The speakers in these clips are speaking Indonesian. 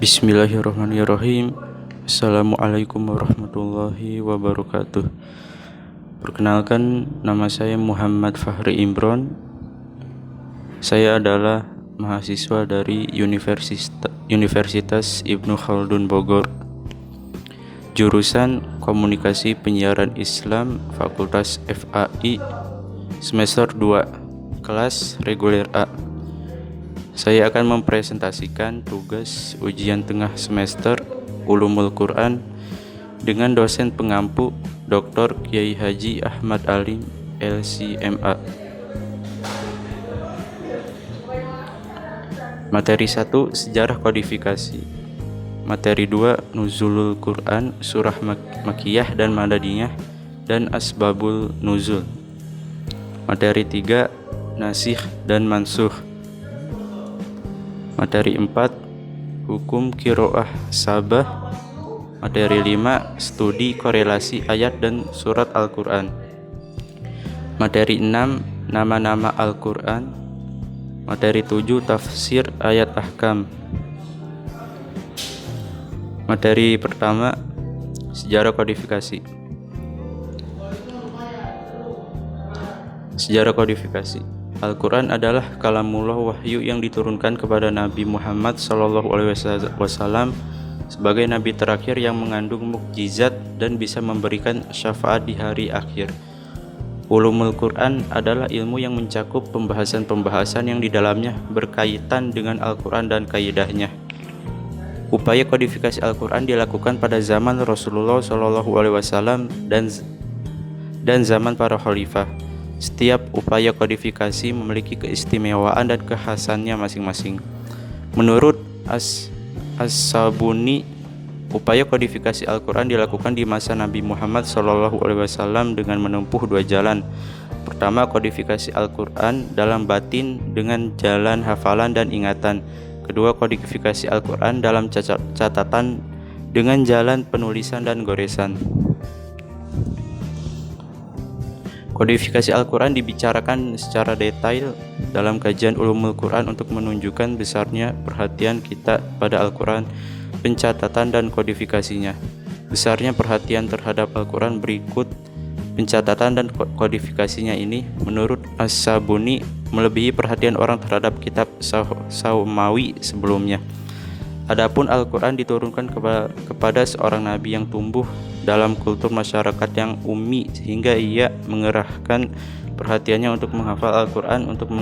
Bismillahirrahmanirrahim. Assalamualaikum warahmatullahi wabarakatuh. Perkenalkan, nama saya Muhammad Fahri Imron. Saya adalah mahasiswa dari Universitas Ibnu Khaldun Bogor, jurusan Komunikasi Penyiaran Islam, Fakultas FAI, semester 2, kelas reguler A. Saya akan mempresentasikan tugas ujian tengah semester Ulumul Quran dengan dosen pengampu Dr. Kiai Haji Ahmad Alim, LCMA. Materi 1, Sejarah Kodifikasi. Materi 2, Nuzulul Quran, Surah Makkiyah dan Madaniyah dan Asbabul Nuzul. Materi 3, Nasikh dan Mansukh. Materi 4, Hukum Qiraah Sabah. Materi 5, Studi korelasi ayat dan surat Al-Quran. Materi 6, Nama-nama Al-Quran. Materi 7, Tafsir ayat ahkam. Materi pertama, Sejarah Kodifikasi. Sejarah Kodifikasi. Al-Quran adalah kalamullah wahyu yang diturunkan kepada Nabi Muhammad SAW sebagai nabi terakhir yang mengandung mukjizat dan bisa memberikan syafaat di hari akhir. Ulumul Quran adalah ilmu yang mencakup pembahasan-pembahasan yang di dalamnya berkaitan dengan Al-Quran dan kaidahnya. Upaya kodifikasi Al-Quran dilakukan pada zaman Rasulullah SAW dan zaman para khalifah. Setiap upaya kodifikasi memiliki keistimewaan dan kekhasannya masing-masing. Menurut As-Sabuni, upaya kodifikasi Al-Quran dilakukan di masa Nabi Muhammad SAW dengan menempuh 2 jalan. Pertama, kodifikasi Al-Quran dalam batin dengan jalan hafalan dan ingatan. Kedua, kodifikasi Al-Quran dalam catatan dengan jalan penulisan dan goresan. Kodifikasi Al-Quran dibicarakan secara detail dalam kajian Ulumul Quran untuk menunjukkan besarnya perhatian kita pada Al-Quran, pencatatan dan kodifikasinya. Besarnya perhatian terhadap Al-Quran berikut pencatatan dan kodifikasinya ini, menurut As-Sabuni, melebihi perhatian orang terhadap kitab Samawi sebelumnya. Adapun Al-Quran diturunkan kepada seorang nabi yang tumbuh dalam kultur masyarakat yang ummi, sehingga ia mengerahkan perhatiannya untuk menghafal Al-Quran, untuk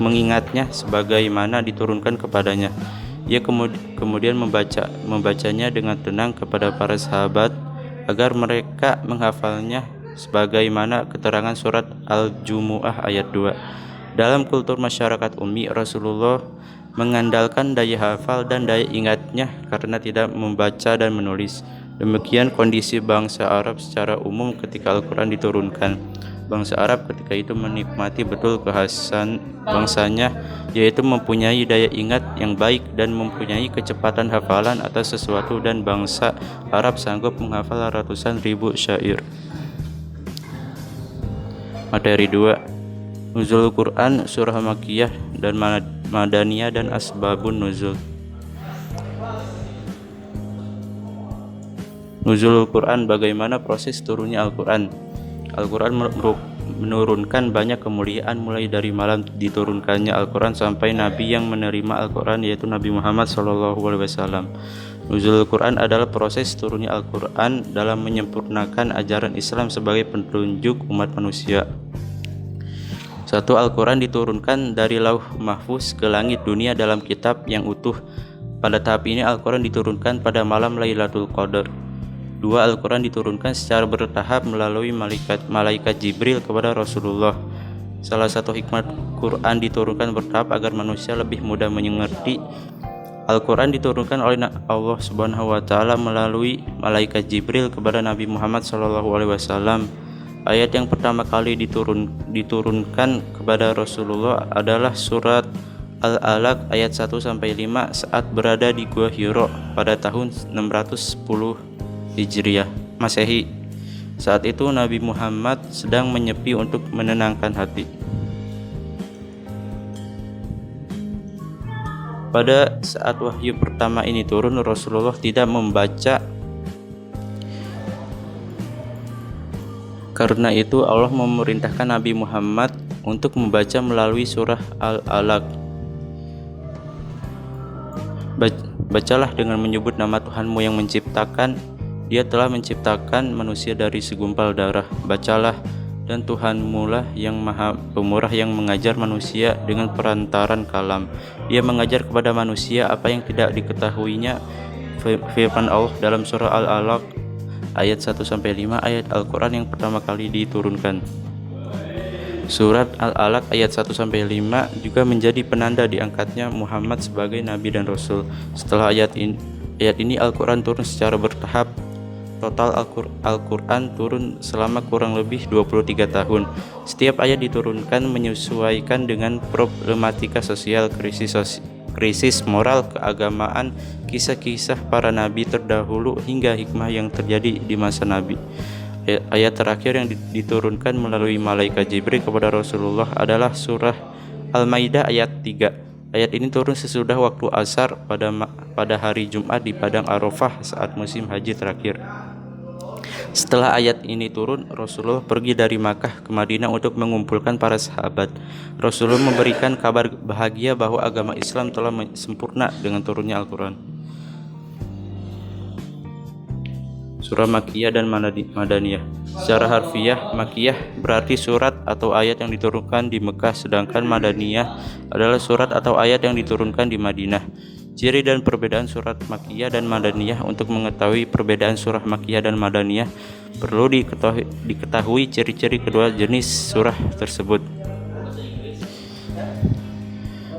mengingatnya sebagaimana diturunkan kepadanya. Ia kemudian membacanya dengan tenang kepada para sahabat agar mereka menghafalnya sebagaimana keterangan surat Al-Jumu'ah ayat 2. Dalam kultur masyarakat ummi, Rasulullah mengandalkan daya hafal dan daya ingatnya karena tidak membaca dan menulis. Demikian kondisi bangsa Arab secara umum ketika Al-Quran diturunkan. Bangsa Arab ketika itu menikmati betul kekhasan bangsanya, yaitu mempunyai daya ingat yang baik dan mempunyai kecepatan hafalan atas sesuatu, dan bangsa Arab sanggup menghafal ratusan ribu syair. Materi 2, Nuzulul Quran, Surah Makkiyah dan Madaniyah dan Asbabun Nuzul. Nuzulul Quran, bagaimana proses turunnya Al-Quran. Al-Quran menurunkan banyak kemuliaan, mulai dari malam diturunkannya Al-Quran sampai Nabi yang menerima Al-Quran, yaitu Nabi Muhammad SAW. Nuzulul Quran adalah proses turunnya Al-Quran dalam menyempurnakan ajaran Islam sebagai petunjuk umat manusia. 1. Al-Quran diturunkan dari Lauh Mahfuz ke langit dunia dalam kitab yang utuh. Pada tahap ini Al-Quran diturunkan pada malam Lailatul Qadar. 2. Al-Quran diturunkan secara bertahap melalui malaikat Jibril kepada Rasulullah. Salah satu hikmat Quran diturunkan bertahap agar manusia lebih mudah mengerti. Al-Quran diturunkan oleh Allah Subhanahu wa Ta'ala melalui malaikat Jibril kepada Nabi Muhammad SAW. Ayat yang pertama kali diturunkan kepada Rasulullah adalah surat Al-Alaq ayat 1-5 saat berada di Gua Hira pada tahun 610 Hijriah Masehi. Saat itu Nabi Muhammad sedang menyepi untuk menenangkan hati. Pada saat wahyu pertama ini turun, Rasulullah tidak membaca. Karena itu Allah memerintahkan Nabi Muhammad untuk membaca melalui surah Al-Alaq. Bacalah dengan menyebut nama Tuhanmu yang menciptakan. Dia telah menciptakan manusia dari segumpal darah. Bacalah, dan Tuhanmu lah yang maha pemurah yang mengajar manusia dengan perantaran kalam. Dia mengajar kepada manusia apa yang tidak diketahuinya. Firman Allah dalam surah Al-Alaq ayat 1-5, ayat Al-Quran yang pertama kali diturunkan. Surat Al-Alaq ayat 1-5 juga menjadi penanda diangkatnya Muhammad sebagai Nabi dan Rasul. Setelah ayat ini Al-Quran turun secara bertahap. Total Al-Quran turun selama kurang lebih 23 tahun. Setiap ayat diturunkan menyesuaikan dengan problematika sosial, krisis moral, keagamaan, kisah-kisah para nabi terdahulu hingga hikmah yang terjadi di masa nabi. Ayat terakhir yang diturunkan melalui malaikat Jibril kepada Rasulullah adalah surah Al-Maidah ayat 3. Ayat ini turun sesudah waktu asar pada hari Jumat di Padang Arafah saat musim haji terakhir. Setelah ayat ini turun, Rasulullah pergi dari Makkah ke Madinah untuk mengumpulkan para sahabat. Rasulullah memberikan kabar bahagia bahwa agama Islam telah sempurna dengan turunnya Al-Quran. Surah Makkiyah dan Madaniyah. Secara harfiah, Makkiyah berarti surat atau ayat yang diturunkan di Mekah, sedangkan Madaniyah adalah surat atau ayat yang diturunkan di Madinah. Ciri dan perbedaan surat Makkiyah dan Madaniyah. Untuk mengetahui perbedaan surah Makkiyah dan Madaniyah, perlu diketahui ciri-ciri kedua jenis surah tersebut.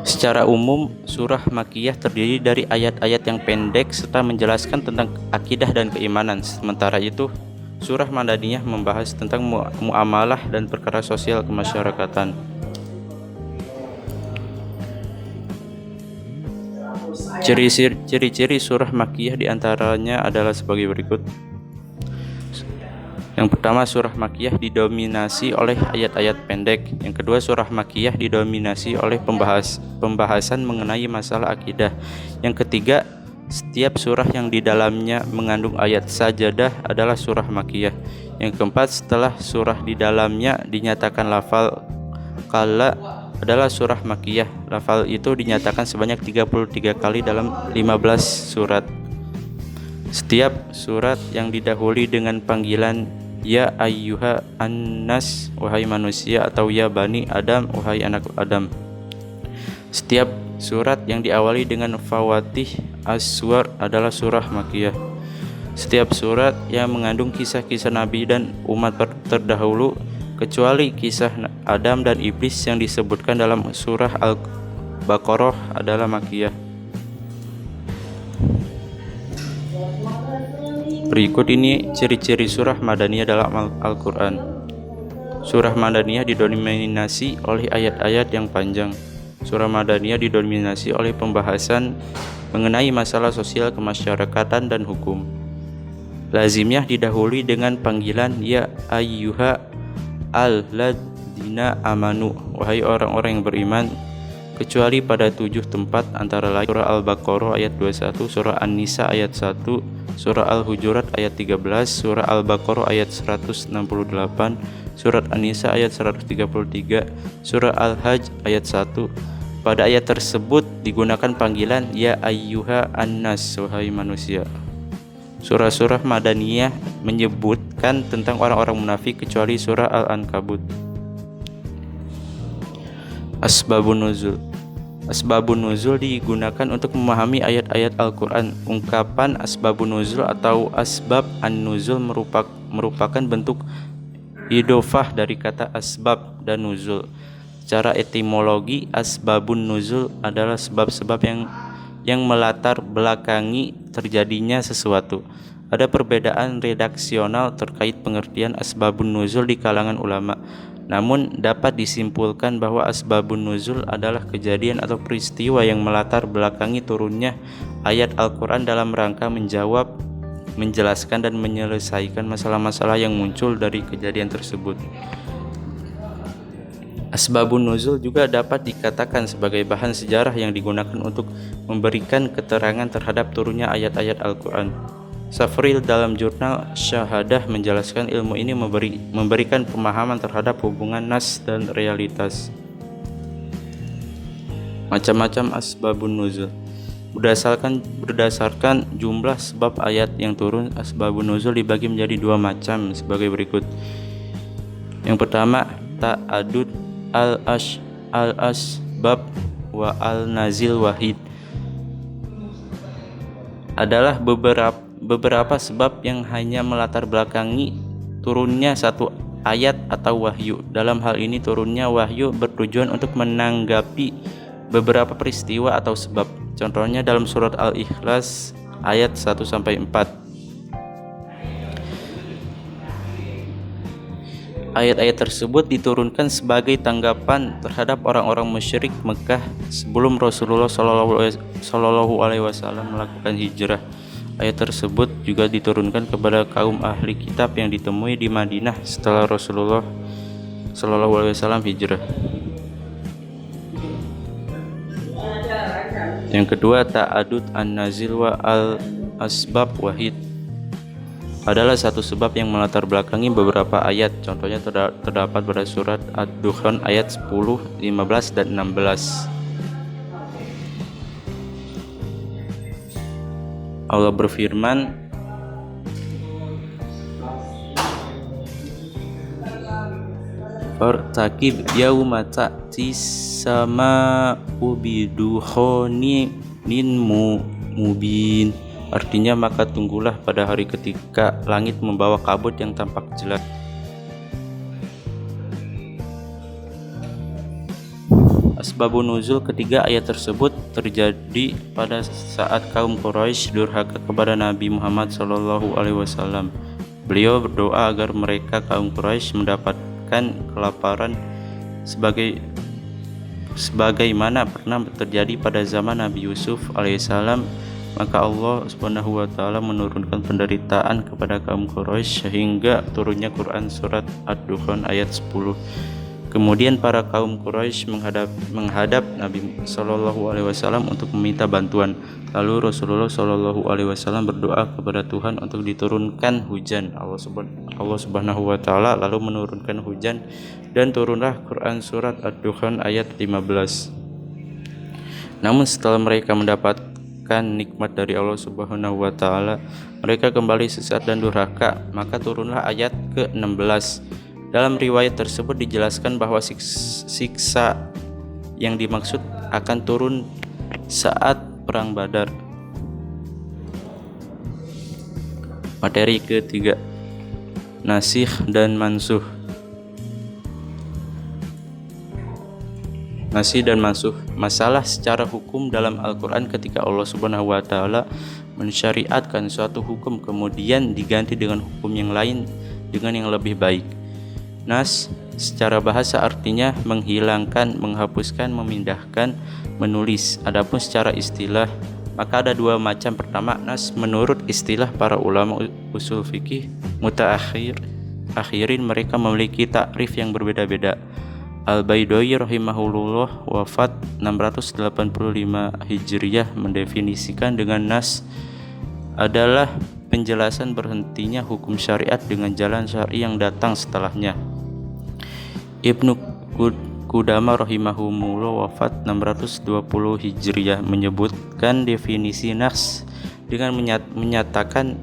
Secara umum, surah Makkiyah terdiri dari ayat-ayat yang pendek serta menjelaskan tentang akidah dan keimanan. Sementara itu, surah Madaniyah membahas tentang muamalah dan perkara sosial kemasyarakatan. Ciri-ciri surah Makkiyah diantaranya adalah sebagai berikut. Yang pertama, surah Makkiyah didominasi oleh ayat-ayat pendek. Yang kedua, surah Makkiyah didominasi oleh pembahasan mengenai masalah akidah. Yang ketiga, setiap surah yang di dalamnya mengandung ayat sajadah adalah surah Makkiyah. Yang keempat, setelah surah di dalamnya dinyatakan lafal qala adalah surah Makkiyah. Lafal itu dinyatakan sebanyak 33 kali dalam 15 surat. Setiap surat yang didahului dengan panggilan ya ayyuha annas, wahai manusia, atau ya bani Adam, wahai anak Adam. Setiap surat yang diawali dengan fawatih as-suwar adalah surah Makkiyah. Setiap surat yang mengandung kisah-kisah nabi dan umat terdahulu kecuali kisah Adam dan Iblis yang disebutkan dalam surah Al-Baqarah adalah Makkiyah. Berikut ini ciri-ciri surah Madaniyah dalam Al-Quran. Surah Madaniyah didominasi oleh ayat-ayat yang panjang. Surah Madaniyah didominasi oleh pembahasan mengenai masalah sosial kemasyarakatan dan hukum. Lazimnya didahului dengan panggilan ya ayyuha al-ladina amanu, wahai orang-orang yang beriman, kecuali pada 7 tempat antara lain surah Al-Baqarah ayat 21, surah An-Nisa ayat 1, surah Al-Hujurat ayat 13, surah Al-Baqarah ayat 168, surat An-Nisa ayat 133, surah Al-Hajj ayat 1. Pada ayat tersebut digunakan panggilan ya ayyuha annas, wahai manusia. Surah-surah Madaniyah menyebutkan tentang orang-orang munafik kecuali surah Al-Ankabut. Asbabun Nuzul. Asbabun Nuzul digunakan untuk memahami ayat-ayat Al-Quran. Ungkapan Asbabun Nuzul atau Asbab An-Nuzul merupakan bentuk idofah dari kata asbab dan nuzul. Secara etimologi, Asbabun Nuzul adalah sebab-sebab yang melatar belakangi terjadinya sesuatu. Ada perbedaan redaksional terkait pengertian asbabun nuzul di kalangan ulama. Namun dapat disimpulkan bahwa asbabun nuzul adalah kejadian atau peristiwa yang melatar belakangi turunnya ayat Al-Quran dalam rangka menjawab, menjelaskan dan menyelesaikan masalah-masalah yang muncul dari kejadian tersebut. Asbabun nuzul juga dapat dikatakan sebagai bahan sejarah yang digunakan untuk memberikan keterangan terhadap turunnya ayat-ayat Al-Quran. Safril dalam jurnal Syahadah menjelaskan ilmu ini memberikan pemahaman terhadap hubungan nas dan realitas. Macam-macam asbabun nuzul. Berdasarkan jumlah sebab ayat yang turun, asbabun nuzul dibagi menjadi dua macam sebagai berikut. Yang pertama, ta'adud al-asbab wa al-nazil wahid, adalah beberapa sebab yang hanya melatar belakangi turunnya satu ayat atau wahyu. Dalam hal ini turunnya wahyu bertujuan untuk menanggapi beberapa peristiwa atau sebab. Contohnya dalam surat Al-Ikhlas ayat 1-4. Ayat-ayat tersebut diturunkan sebagai tanggapan terhadap orang-orang musyrik Mekah sebelum Rasulullah Shallallahu Alaihi Wasallam melakukan hijrah. Ayat tersebut juga diturunkan kepada kaum ahli kitab yang ditemui di Madinah setelah Rasulullah Shallallahu Alaihi Wasallam hijrah. Yang kedua, ta'adud an-nazil wa al-asbab wahid, adalah satu sebab yang melatar belakangi beberapa ayat. Contohnya terdapat pada surat Ad-Dukhan ayat 10, 15, dan 16. Allah berfirman, "Fartaqib yauma ta'ti sama'u bidukhanin mubin." Artinya, maka tunggulah pada hari ketika langit membawa kabut yang tampak jelas. Asbabun nuzul ketiga ayat tersebut terjadi pada saat kaum Quraisy durhaka kepada Nabi Muhammad SAW. Beliau berdoa agar mereka kaum Quraisy mendapatkan kelaparan sebagaimana pernah terjadi pada zaman Nabi Yusuf alaihissalam. Maka Allah Subhanahu wa taala menurunkan penderitaan kepada kaum Quraisy sehingga turunnya Quran surat Ad-Dukhan ayat 10. Kemudian para kaum Quraisy menghadap Nabi Shallallahu Alaihi Wasallam untuk meminta bantuan. Lalu Rasulullah Shallallahu Alaihi Wasallam berdoa kepada Tuhan untuk diturunkan hujan. Allah Subhanahu wa taala lalu menurunkan hujan dan turunlah Quran surat Ad-Dukhan ayat 15. Namun setelah mereka mendapatkan nikmat dari Allah Subhanahu wa taala, mereka kembali sesat dan durhaka, maka turunlah ayat ke-16. Dalam riwayat tersebut dijelaskan bahwa siksa yang dimaksud akan turun saat perang Badar. Materi ketiga, nasikh dan mansuh. Nasih dan mansuh, masalah secara hukum dalam Al-Quran ketika Allah Subhanahu wa taala mensyariatkan suatu hukum kemudian diganti dengan hukum yang lain dengan yang lebih baik. Nas secara bahasa artinya menghilangkan, menghapuskan, memindahkan, menulis. Adapun secara istilah maka ada dua macam. Pertama, nas menurut istilah para ulama usul fikih mutaakhirin, mereka memiliki takrif yang berbeda-beda. Al-Baidawi rahimahullah wafat 685 Hijriyah mendefinisikan dengan nas adalah penjelasan berhentinya hukum syariat dengan jalan syar'i yang datang setelahnya. Ibnu Qudamah rahimahumullah wafat 620 Hijriyah menyebutkan definisi nas dengan menyatakan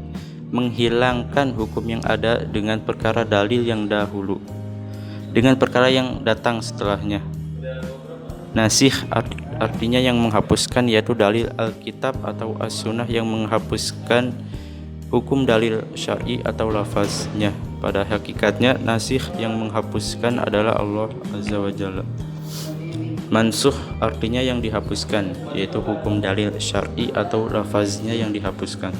menghilangkan hukum yang ada dengan perkara dalil yang dahulu dengan perkara yang datang setelahnya. Nasikh artinya yang menghapuskan, yaitu dalil Alkitab atau As-Sunnah yang menghapuskan hukum dalil syar'i atau lafaznya. Pada hakikatnya nasikh yang menghapuskan adalah Allah Azza wa Jalla. Mansuh artinya yang dihapuskan, yaitu hukum dalil syar'i atau lafaznya yang dihapuskan.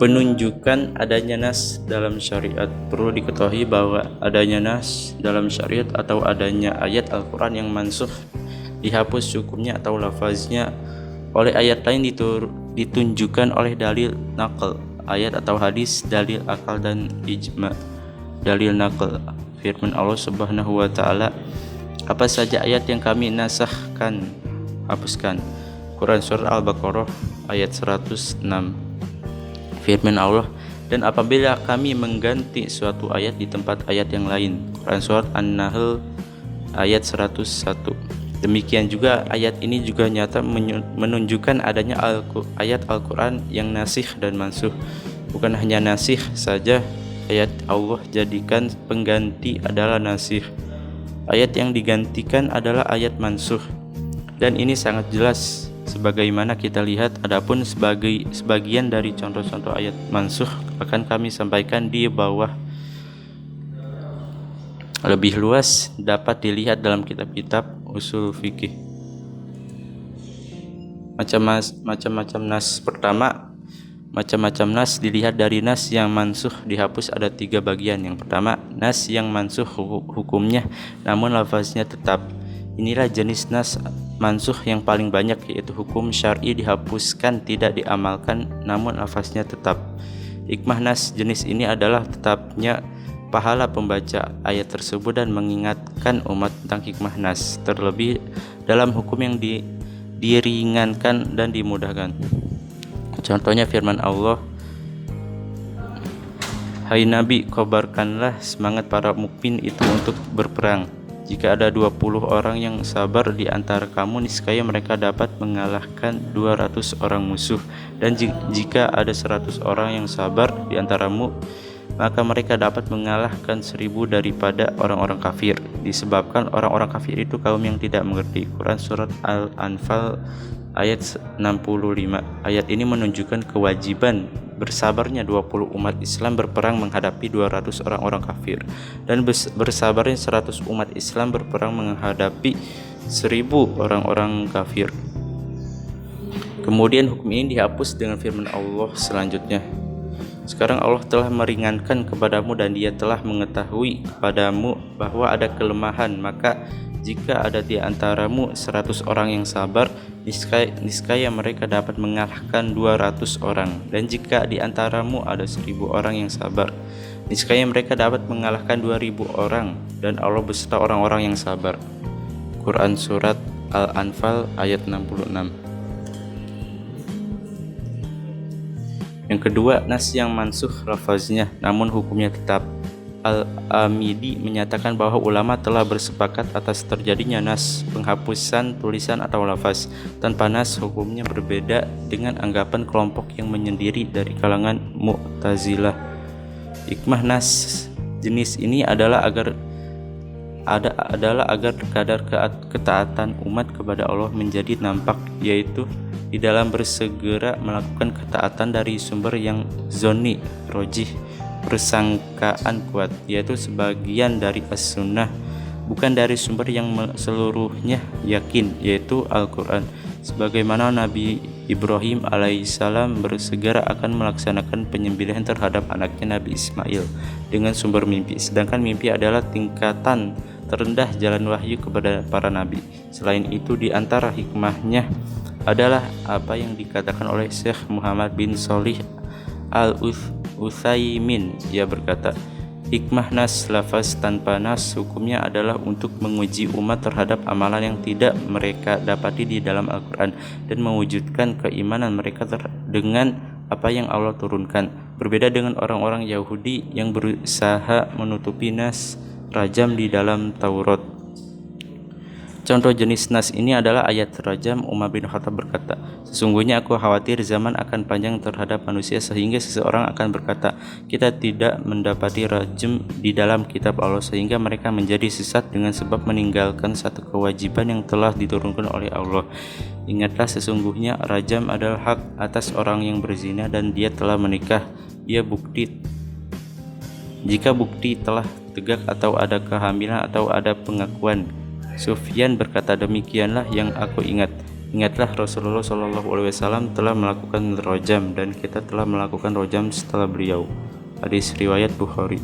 Penunjukan adanya nas dalam syariat. Perlu diketahui bahwa adanya nas dalam syariat atau adanya ayat Al-Quran yang mansuh, dihapus hukumnya atau lafaznya oleh ayat lain ditunjukkan oleh dalil naql, ayat atau hadis, dalil akal dan ijma. dalil naql. Firman Allah Subhanahu wa taala, apa saja ayat yang kami nasahkan, hapuskan. Quran Surat Al-Baqarah ayat 106. Firman Allah, dan apabila kami mengganti suatu ayat di tempat ayat yang lain. Quran Surat An-Nahl ayat 101. Demikian juga ayat ini juga nyata menunjukkan adanya ayat Al-Quran yang nasih dan mansuh. Bukan hanya nasih saja, ayat Allah jadikan pengganti adalah nasih. Ayat yang digantikan adalah ayat mansuh. Dan ini sangat jelas sebagaimana kita lihat. Adapun sebagian dari contoh-contoh ayat mansuh akan kami sampaikan di bawah. Lebih luas dapat dilihat dalam kitab-kitab usul fikih. Macam-macam nas. Pertama, macam-macam nas dilihat dari nas yang mansuh dihapus ada 3 bagian. Yang pertama, nas yang mansuh hukumnya namun lafaznya tetap. Inilah jenis nas mansuh yang paling banyak, yaitu hukum syar'i dihapuskan tidak diamalkan namun lafaznya tetap. Hikmah nas jenis ini adalah tetapnya pahala pembaca ayat tersebut dan mengingatkan umat tentang hikmah nas, terlebih dalam hukum yang diringankan dan dimudahkan. Contohnya firman Allah, hai Nabi, kabarkanlah semangat para mukmin itu untuk berperang. Jika ada 20 orang yang sabar di antara kamu, niscaya mereka dapat mengalahkan 200 orang musuh. Dan jika ada 100 orang yang sabar di antaramu, maka mereka dapat mengalahkan 1000 daripada orang-orang kafir. Disebabkan orang-orang kafir itu kaum yang tidak mengerti. Quran Surat Al-Anfal ayat 65. Ayat ini menunjukkan kewajiban bersabarnya 20 umat Islam berperang menghadapi 200 orang-orang kafir, dan bersabarnya 100 umat Islam berperang menghadapi 1000 orang-orang kafir. Kemudian hukum ini dihapus dengan firman Allah selanjutnya, sekarang Allah telah meringankan kepadamu dan Dia telah mengetahui kepadamu bahwa ada kelemahan, maka jika ada di antaramu 100 orang yang sabar, niscaya mereka dapat mengalahkan 200 orang. Dan jika di antaramu ada 1000 orang yang sabar, niscaya mereka dapat mengalahkan 2000 orang, dan Allah beserta orang-orang yang sabar. Quran Surat Al-Anfal ayat 66. Yang kedua, nas yang mansuh lafaznya namun hukumnya tetap. Al-Amidi menyatakan bahwa ulama telah bersepakat atas terjadinya nas penghapusan tulisan atau lafaz tanpa nas hukumnya berbeda dengan anggapan kelompok yang menyendiri dari kalangan Mu'tazilah. Hikmah nas jenis ini adalah agar kadar ketaatan umat kepada Allah menjadi nampak, yaitu di dalam bersegera melakukan ketaatan dari sumber yang zonni, rojih, persangkaan kuat, yaitu sebagian dari as-sunnah, bukan dari sumber yang seluruhnya yakin, yaitu Al-Quran. Sebagaimana Nabi Ibrahim alaihissalam bersegera akan melaksanakan penyembelihan terhadap anaknya Nabi Ismail dengan sumber mimpi, sedangkan mimpi adalah tingkatan terendah jalan wahyu kepada para nabi. Selain itu, di antara hikmahnya adalah apa yang dikatakan oleh Syekh Muhammad bin Shalih Al-Utsaimin. Ia berkata, hikmah nas lafaz tanpa nas hukumnya adalah untuk menguji umat terhadap amalan yang tidak mereka dapati di dalam Al-Quran dan mewujudkan keimanan mereka dengan apa yang Allah turunkan. Berbeda dengan orang-orang Yahudi yang berusaha menutupi nas rajam di dalam Taurat. Contoh jenis nas ini adalah ayat rajam. Umar bin Khattab berkata, sesungguhnya aku khawatir zaman akan panjang terhadap manusia sehingga seseorang akan berkata, kita tidak mendapati rajam di dalam kitab Allah, sehingga mereka menjadi sesat dengan sebab meninggalkan satu kewajiban yang telah diturunkan oleh Allah. Ingatlah, sesungguhnya rajam adalah hak atas orang yang berzina dan dia telah menikah. Jika bukti telah tegak atau ada kehamilan atau ada pengakuan. Sufyan berkata, demikianlah yang aku ingat. Ingatlah Rasulullah SAW telah melakukan rojam dan kita telah melakukan rojam setelah beliau. Hadis riwayat Bukhari.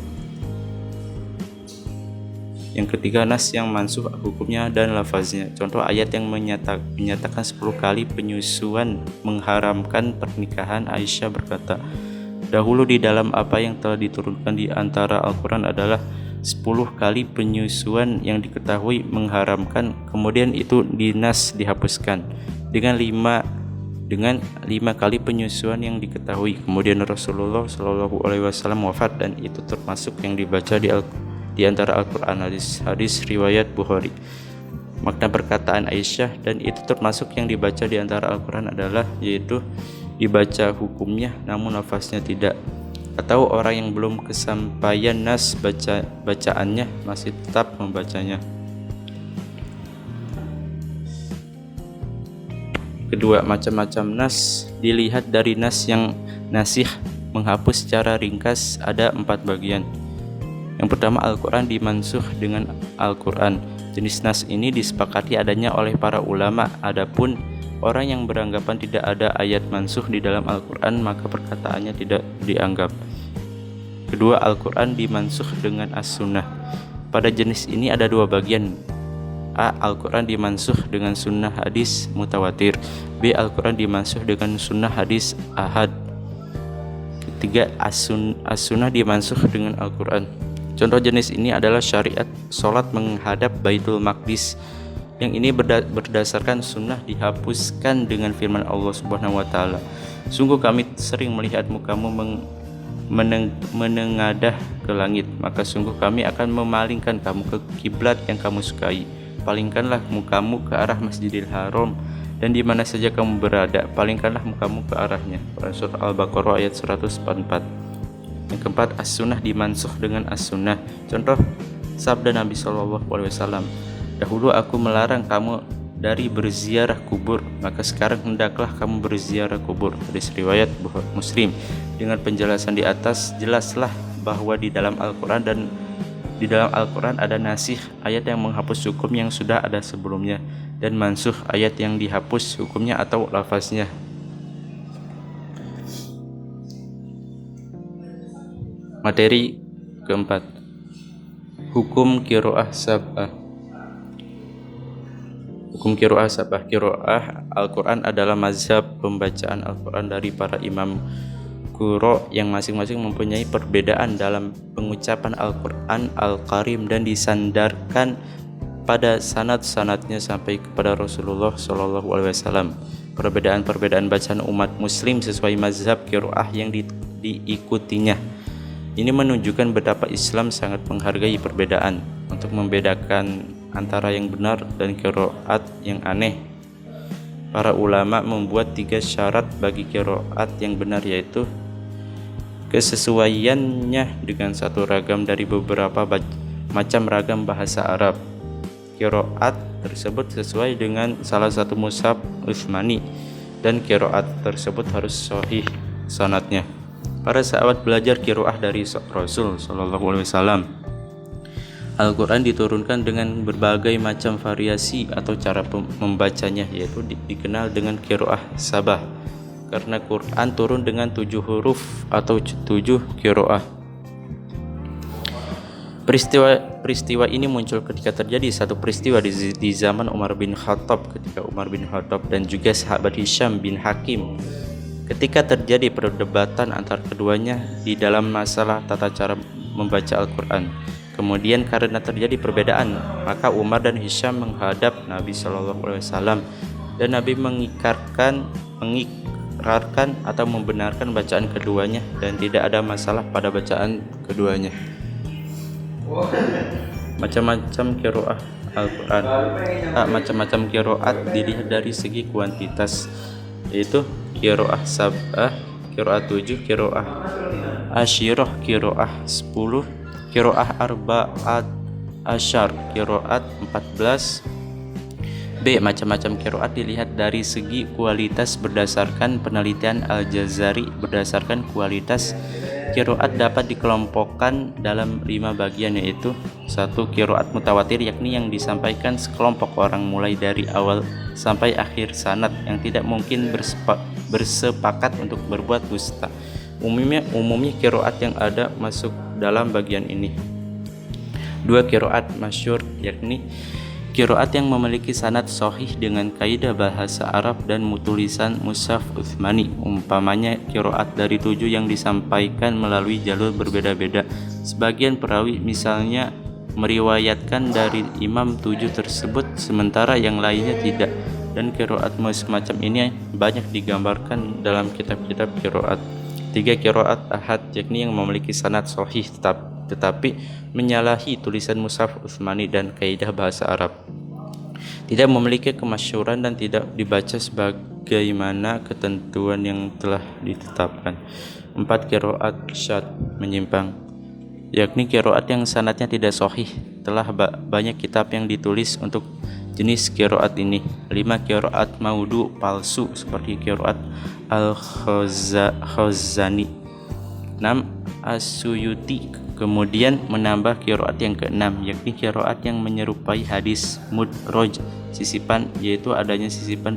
Yang ketiga, nas yang mansuh hukumnya dan lafaznya. Contoh ayat yang menyatakan 10 kali penyusuan mengharamkan pernikahan. Aisyah berkata, Dahulu di dalam apa yang telah diturunkan di antara Al-Quran adalah 10 kali penyusuan yang diketahui mengharamkan, kemudian itu dinas dihapuskan dengan 5 kali penyusuan yang diketahui, kemudian Rasulullah Shallallahu Alaihi Wasallam wafat, dan itu termasuk yang dibaca di antara Al-Quran. Hadis riwayat Bukhari. Makna perkataan Aisyah dan itu termasuk yang dibaca di antara Al-Quran adalah yaitu dibaca hukumnya namun lafaznya tidak, atau orang yang belum kesampaian nas bacaannya masih tetap membacanya. Kedua, macam-macam nas dilihat dari nas yang nasih menghapus secara ringkas ada 4 bagian. Yang pertama, Al-Quran dimansuh dengan Al-Quran. Jenis nas ini disepakati adanya oleh para ulama. Adapun orang yang beranggapan tidak ada ayat mansuh di dalam Al-Quran maka perkataannya tidak dianggap. Kedua, Al-Quran dimansuh dengan As-Sunnah. Pada jenis ini ada 2 bagian. A. Al-Quran dimansuh dengan sunnah hadis mutawatir. B. Al-Quran dimansuh dengan sunnah hadis ahad. Ketiga, As-Sunnah dimansuh dengan Al-Quran. Contoh jenis ini adalah syariat sholat menghadap Baitul Maqdis. Yang ini berdasarkan sunnah dihapuskan dengan firman Allah Subhanahu wa Ta'ala. Sungguh kami sering melihatmu kamu menengadah ke langit, maka sungguh kami akan memalingkan kamu ke kiblat yang kamu sukai. Palingkanlah mukamu ke arah Masjidil Haram, dan di mana saja kamu berada, palingkanlah mukamu ke arahnya. Surah Al-Baqarah ayat 144. Yang keempat, As-Sunnah dimansuh dengan As-Sunnah. Contoh sabda Nabi SAW, dahulu aku melarang kamu dari berziarah kubur, maka sekarang hendaklah kamu berziarah kubur. Hadis riwayat Muslim. Dengan penjelasan di atas, jelaslah bahwa di dalam Al-Quran ada nasih, ayat yang menghapus hukum yang sudah ada sebelumnya, dan mansuh, ayat yang dihapus hukumnya atau lafaznya. Materi keempat, hukum qiraah sab'ah. Hukum qiraah sab'ah. Qiraah Al-Quran adalah mazhab pembacaan Al-Quran dari para imam qurra yang masing-masing mempunyai perbedaan dalam pengucapan Al-Quran Al-Karim dan disandarkan pada sanad-sanadnya sampai kepada Rasulullah SAW. Perbedaan-perbedaan bacaan umat muslim sesuai mazhab qiraah yang diikutinya. Ini menunjukkan betapa Islam sangat menghargai perbedaan untuk membedakan antara yang benar dan qiraat yang aneh. Para ulama membuat 3 syarat bagi qiraat yang benar, yaitu kesesuaiannya dengan satu ragam dari beberapa macam ragam bahasa Arab. Qiraat tersebut sesuai dengan salah satu mushaf Utsmani, dan qiraat tersebut harus sahih sanadnya. Para sahabat belajar qiraah dari Rasul Shallallahu Alaihi Wasallam. Al-Quran diturunkan dengan berbagai macam variasi atau cara membacanya, yaitu dikenal dengan qiraah sabah, karena Quran turun dengan 7 huruf atau 7 qiraah. Peristiwa ini muncul ketika terjadi satu peristiwa di zaman Umar bin Khattab, ketika Umar bin Khattab dan juga sahabat Hisham bin Hakim, ketika terjadi perdebatan antar keduanya di dalam masalah tata cara membaca Al-Quran. Kemudian karena terjadi perbedaan, maka Umar dan Hisham menghadap Nabi SAW, dan Nabi mengikrarkan atau membenarkan bacaan keduanya, dan tidak ada masalah pada bacaan keduanya. Macam-macam qiraah Al-Quran. Macam-macam qiraat dilihat dari segi kuantitas, yaitu qiraah sab'ah, qiraah 7, qiraah asyirah, qiraah 10, qiraah arba'at asyar, qiraat 14. B. Macam-macam qiraat dilihat dari segi kualitas berdasarkan penelitian Al-Jazari. Berdasarkan kualitas, qiraat dapat dikelompokkan dalam 5 bagian, yaitu 1. Qiraat mutawatir, yakni yang disampaikan sekelompok orang mulai dari awal sampai akhir sanad yang tidak mungkin bersepakat untuk berbuat dusta. Umumnya qiraat yang ada masuk dalam bagian ini. 2. Qiraat masyhur, yakni Qiraat yang memiliki sanad sahih dengan kaidah bahasa Arab dan tulisan mushaf Utsmani, umpamanya qiraat dari 7 yang disampaikan melalui jalur berbeda-beda. Sebagian perawi misalnya meriwayatkan dari imam 7 tersebut sementara yang lainnya tidak, dan qiraat semacam ini banyak digambarkan dalam kitab-kitab qiraat. 3 qiraat ahad, yakni yang memiliki sanad sahih tetapi menyalahi tulisan mushaf Utsmani dan kaidah bahasa Arab, tidak memiliki kemasyhuran dan tidak dibaca sebagaimana ketentuan yang telah ditetapkan. 4 qiraat syadz, menyimpang, yakni qiraat yang sanadnya tidak sahih. Telah banyak kitab yang ditulis untuk jenis qiraat ini. 5 qiraat maudhu, palsu, seperti qiraat Al-Khazani. 6 As-Suyuti kemudian menambah qiraat yang ke-6, yakni qiraat yang menyerupai hadis mudraj, sisipan, yaitu adanya sisipan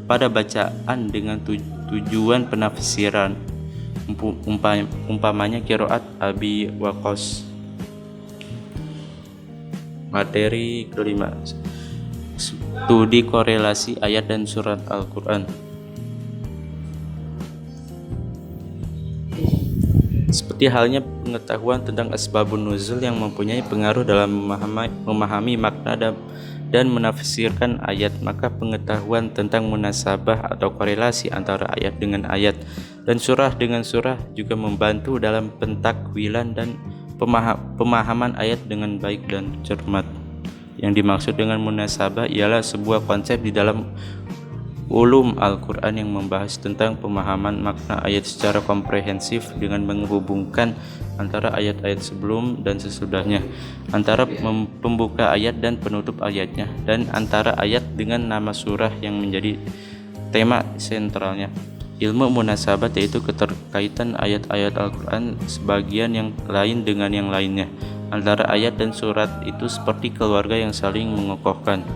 pada bacaan dengan tujuan penafsiran, umpamanya qiraat Abi Waqqas. Materi kelima, studi korelasi ayat dan surat Al-Quran. Seperti halnya pengetahuan tentang asbabun nuzul yang mempunyai pengaruh dalam memahami makna dan menafsirkan ayat, maka pengetahuan tentang munasabah atau korelasi antara ayat dengan ayat dan surah dengan surah juga membantu dalam pentakwilan dan pemahaman ayat dengan baik dan cermat. Yang dimaksud dengan munasabah ialah sebuah konsep di dalam ulum Al-Quran yang membahas tentang pemahaman makna ayat secara komprehensif dengan menghubungkan antara ayat-ayat sebelum dan sesudahnya, antara pembuka ayat dan penutup ayatnya, dan antara ayat dengan nama surah yang menjadi tema sentralnya. Ilmu munasabat yaitu keterkaitan ayat-ayat Al-Quran sebagian yang lain dengan yang lainnya. Antara ayat dan surat itu seperti keluarga yang saling mengokohkan.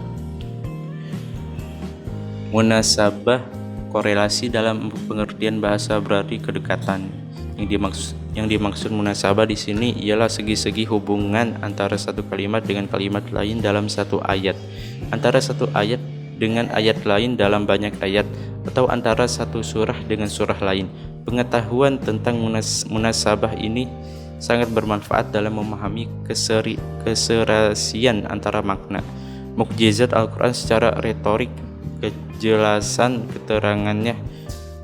Munasabah korelasi dalam pengertian bahasa berarti kedekatan. Yang dimaksud munasabah di sini ialah segi-segi hubungan antara satu kalimat dengan kalimat lain dalam satu ayat, antara satu ayat dengan ayat lain dalam banyak ayat, atau antara satu surah dengan surah lain. Pengetahuan tentang munasabah ini sangat bermanfaat dalam memahami keserasian antara makna, mukjizat Al-Quran secara retorik, kejelasan keterangannya,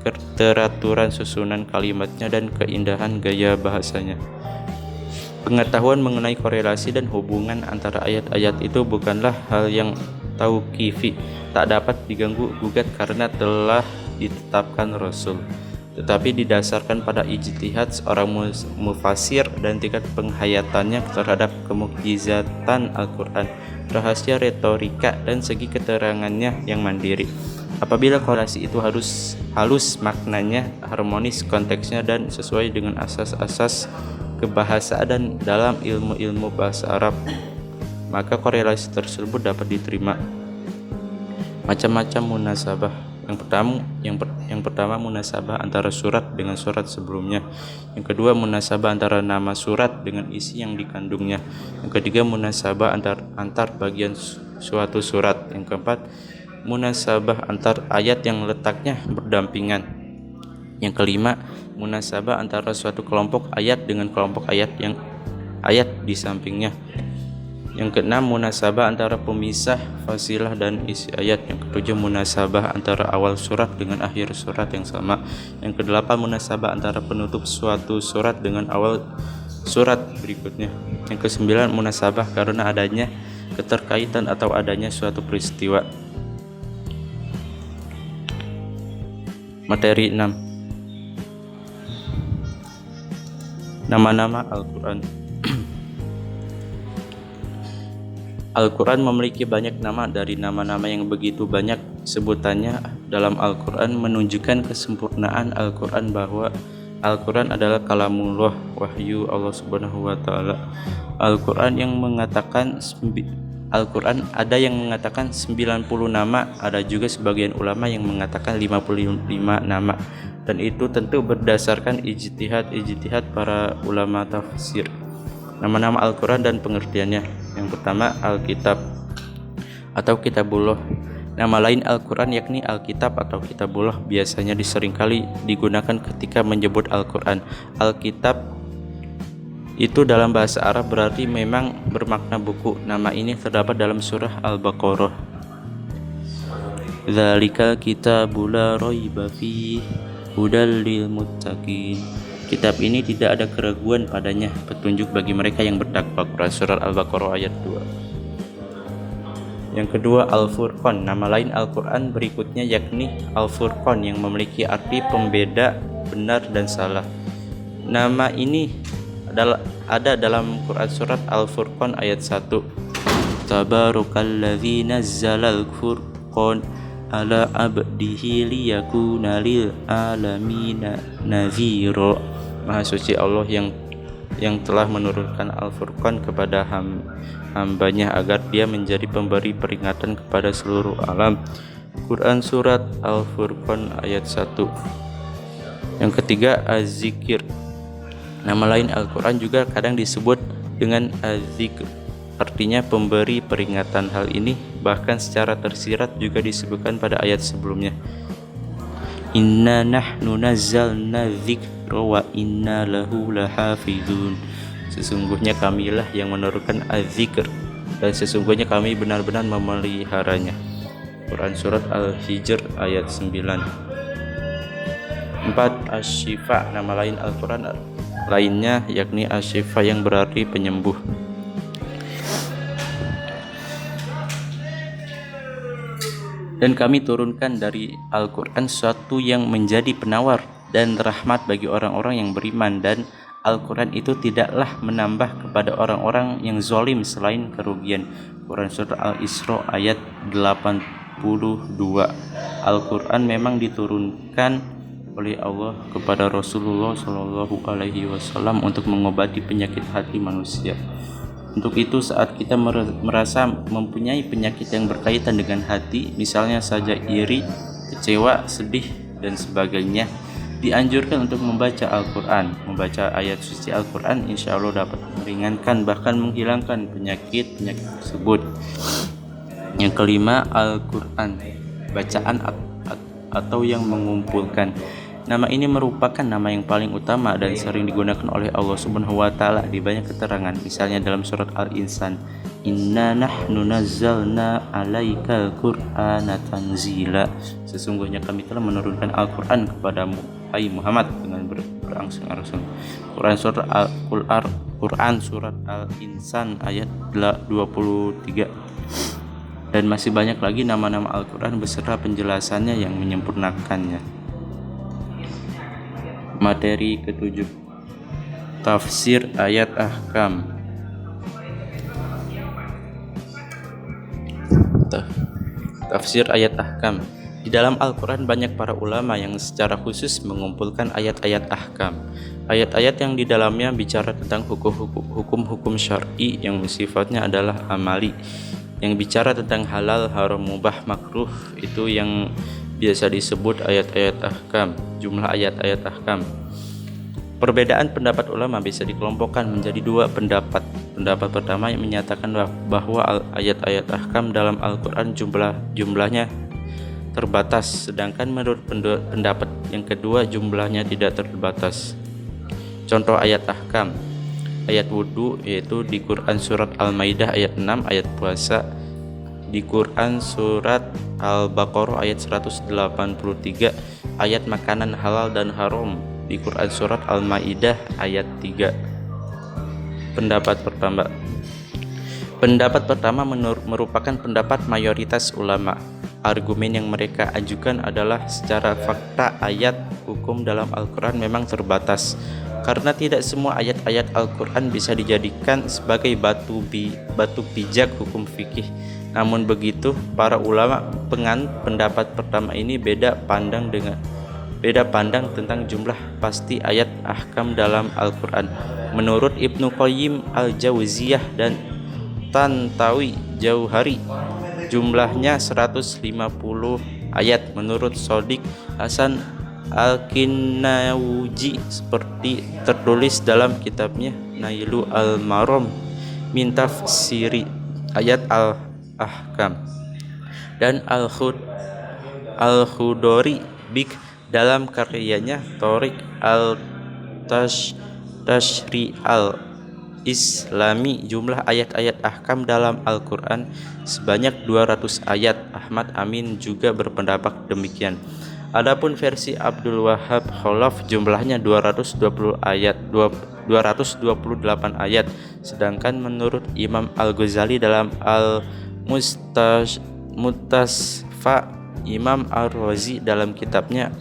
keteraturan susunan kalimatnya, dan keindahan gaya bahasanya. Pengetahuan mengenai korelasi dan hubungan antara ayat-ayat itu bukanlah hal yang tauqifi, tak dapat diganggu gugat karena telah ditetapkan Rasul, tetapi didasarkan pada ijtihad seorang mufasir dan tingkat penghayatannya terhadap kemukjizatan Al-Quran, rahasia retorika, dan segi keterangannya yang mandiri. Apabila korelasi itu halus maknanya, harmonis konteksnya, dan sesuai dengan asas-asas kebahasaan dan dalam ilmu-ilmu bahasa Arab, maka korelasi tersebut dapat diterima. Macam-macam munasabah. Yang pertama munasabah antara surat dengan surat sebelumnya. Yang kedua munasabah antara nama surat dengan isi yang dikandungnya. Yang ketiga munasabah antar bagian suatu surat. Yang keempat munasabah antar ayat yang letaknya berdampingan. Yang kelima munasabah antara suatu kelompok ayat dengan kelompok ayat di sampingnya. Yang keenam munasabah antara pemisah fasilah dan isi ayat. Yang ketujuh munasabah antara awal surat dengan akhir surat yang sama. Yang kedelapan munasabah antara penutup suatu surat dengan awal surat berikutnya. Yang kesembilan munasabah karena adanya keterkaitan atau adanya suatu peristiwa. Materi 6. Nama-nama Al-Quran. Al-Quran memiliki banyak nama. Dari nama-nama yang begitu banyak sebutannya dalam Al-Quran menunjukkan kesempurnaan Al-Quran bahwa Al-Quran adalah kalamullah, wahyu Allah Subhanahu wa taala. Al-Quran ada yang mengatakan 90 nama, ada juga sebagian ulama yang mengatakan 55 nama, dan itu tentu berdasarkan ijtihad para ulama tafsir. Nama-nama Al-Quran dan pengertiannya. Yang pertama, Alkitab. atau Kitabullah. Nama lain Al-Quran yakni Alkitab atau Kitabullah biasanya diseringkali digunakan ketika menyebut Al-Quran. Alkitab itu dalam bahasa Arab berarti memang bermakna buku. Nama ini terdapat dalam surah Al-Baqarah. Dzalikal kitabu la raiba fihi hudal lil muttaqin. Kitab ini tidak ada keraguan padanya, petunjuk bagi mereka yang bertakwa. Quran surat Al-Baqarah ayat 2. Yang kedua, Al-Furqan. Nama lain Al-Quran berikutnya yakni Al-Furqan yang memiliki arti pembeda benar dan salah. Nama ini ada dalam Quran surat Al-Furqan ayat 1. Tabarakalladzi nazzalal furqan ala abdihi liyakuna lil alamina nadhira. Maha suci Allah yang telah menurunkan Al-Furqan kepada hambanya agar dia menjadi pemberi peringatan kepada seluruh alam. Quran surat Al-Furqan ayat 1. Yang ketiga, Az-Zikir. Nama lain Al-Quran juga kadang disebut dengan Az-Zikr, artinya pemberi peringatan. Hal ini bahkan secara tersirat juga disebutkan pada ayat sebelumnya. Inna nahnu nazzalna dzikra wa inna lahu lahafizun. Sesungguhnya kamilah yang menurunkan Az-Zikr dan sesungguhnya kami benar-benar memeliharanya. Quran surat Al-Hijr ayat 9. 4. Asy-Syifa. Nama lain Al-Quran lainnya yakni Asy-Syifa yang berarti penyembuh. Dan kami turunkan dari Al-Quran sesuatu yang menjadi penawar dan rahmat bagi orang-orang yang beriman, dan Al-Quran itu tidaklah menambah kepada orang-orang yang zalim selain kerugian. Quran surah Al-Isra ayat 82. Al-Quran memang diturunkan oleh Allah kepada Rasulullah SAW untuk mengobati penyakit hati manusia. Untuk itu saat kita merasa mempunyai penyakit yang berkaitan dengan hati, misalnya saja iri, kecewa, sedih, dan sebagainya, dianjurkan untuk membaca Al-Quran. Membaca ayat suci Al-Quran insya Allah dapat meringankan bahkan menghilangkan penyakit tersebut. Yang kelima, Al-Quran, bacaan atau yang mengumpulkan. Nama ini merupakan nama yang paling utama dan sering digunakan oleh Allah Subhanahu wa taala di banyak keterangan. Misalnya dalam surat Al-Insan, Inna nahnu nazzalna 'alaikal Qur'ana tanzila. Sesungguhnya kami telah menurunkan Al-Qur'an kepadamu, hai Muhammad, dengan berangsur-angsur. Quran surat Al-Insan ayat 23. Dan masih banyak lagi nama-nama Al-Quran beserta penjelasannya yang menyempurnakannya. Materi ketujuh, tafsir ayat ahkam. Tafsir ayat ahkam. Di dalam Al-Quran banyak para ulama yang secara khusus mengumpulkan ayat-ayat ahkam. Ayat-ayat yang di dalamnya bicara tentang hukum-hukum syar'i yang sifatnya adalah amali, yang bicara tentang halal, haram, mubah, makruh, itu yang biasa disebut ayat-ayat ahkam. Jumlah ayat-ayat ahkam. Perbedaan pendapat ulama bisa dikelompokkan menjadi dua pendapat. Pendapat pertama yang menyatakan bahwa ayat-ayat ahkam dalam Al-Quran jumlahnya terbatas, sedangkan menurut pendapat yang kedua jumlahnya tidak terbatas. Contoh ayat ahkam: ayat wudhu yaitu di Quran surat Al-Maidah ayat 6, ayat puasa di Quran surat Al-Baqarah ayat 183, ayat makanan halal dan haram di Quran surat Al-Maidah ayat 3. Pendapat pertama merupakan pendapat mayoritas ulama. Argumen yang mereka ajukan adalah secara fakta ayat hukum dalam Al-Quran memang terbatas, karena tidak semua ayat-ayat Al-Quran bisa dijadikan sebagai batu pijak hukum fikih. Namun begitu, para ulama penganut pendapat pertama ini beda pandang tentang jumlah pasti ayat ahkam dalam Al-Quran. Menurut Ibnu Qayyim Al-Jauziyah dan Tantawi Jauhari, jumlahnya 150 ayat. Menurut Shodiq Hasan Al-Kinnauji, seperti tertulis dalam kitabnya Nailu Al-Maram min Tafsiri ayat Al-Ahkam, dan Al-Khudori Bik dalam karyanya Thoriq al-Tashri al-Islami. Jumlah ayat-ayat ahkam dalam Al-Quran sebanyak 200 ayat. Ahmad Amin juga berpendapat demikian. Adapun versi Abdul Wahab Khalaf jumlahnya 228 ayat, sedangkan menurut Imam Al-Ghazali dalam Al-Mustasfa, Imam Ar-Razi dalam kitabnya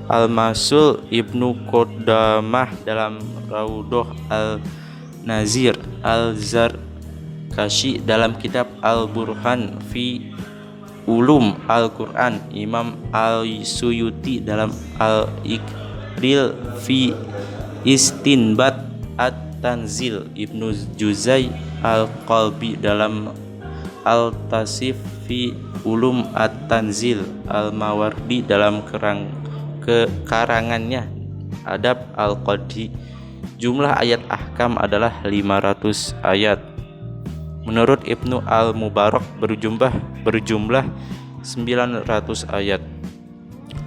Al-Masul, Ibnu Qudamah dalam Raudhah Al-Nazir, Al-Zarkashi dalam kitab Al-Burhan fi Ulum Al-Quran, Imam Al-Suyuti dalam Al-Iqril fi Istinbat At-Tanzil, Ibnu Juzai Al-Qalbi dalam Al-Tasif fi Ulum At-Tanzil, Al-Mawardi dalam karangannya Adab Al-Qadi. Jumlah ayat ahkam adalah 500 ayat. Menurut Ibnu Al-Mubarak berjumlah 900 ayat.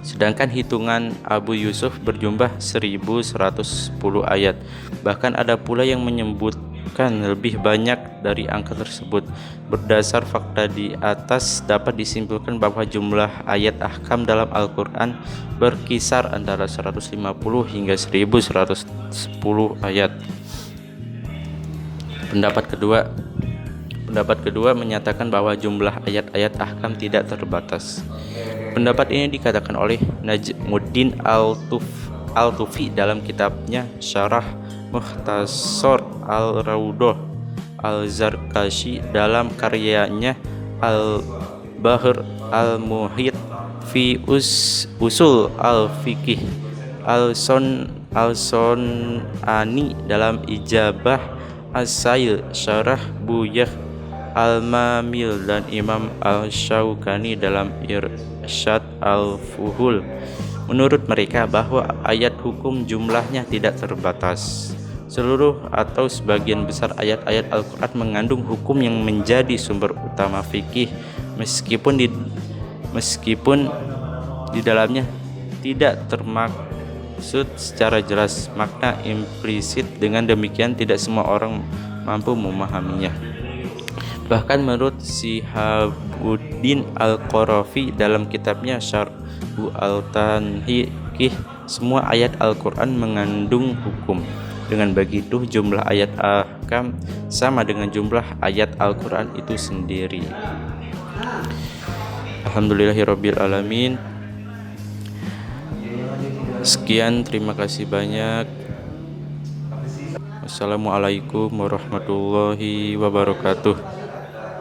Sedangkan hitungan Abu Yusuf berjumlah 1110 ayat. Bahkan ada pula yang menyebutkan lebih banyak dari angka tersebut. Berdasar fakta di atas dapat disimpulkan bahwa jumlah ayat ahkam dalam Al-Quran berkisar antara 150 hingga 1110 ayat. Pendapat kedua menyatakan bahwa jumlah ayat-ayat ahkam tidak terbatas. Pendapat ini dikatakan oleh Najmuddin Al-Tufi dalam kitabnya Syarah Mukhtasar Al-Raudhah, Al-Zarkashi dalam karyanya Al-Bahr Al-Muhit fi Usul Al-Fiqih, Al-Son'ani dalam Ijabah As-Sail Syarah Buyah Al-Mamil, dan Imam Al-Syaukani dalam Irsyad Al-Fuhul. Menurut mereka bahwa ayat hukum jumlahnya tidak terbatas. Seluruh atau sebagian besar ayat-ayat Al-Quran mengandung hukum yang menjadi sumber utama fikih, meskipun di dalamnya tidak termaksud secara jelas makna implisit. Dengan demikian tidak semua orang mampu memahaminya. Bahkan menurut Shihabuddin Al-Qarafi dalam kitabnya Syarhu Al-Tanhikih, semua ayat Al-Quran mengandung hukum. Dengan begitu jumlah ayat ahkam sama dengan jumlah ayat Al-Quran itu sendiri. Alhamdulillahirabbil alamin. Sekian, terima kasih banyak. Wassalamualaikum warahmatullahi wabarakatuh.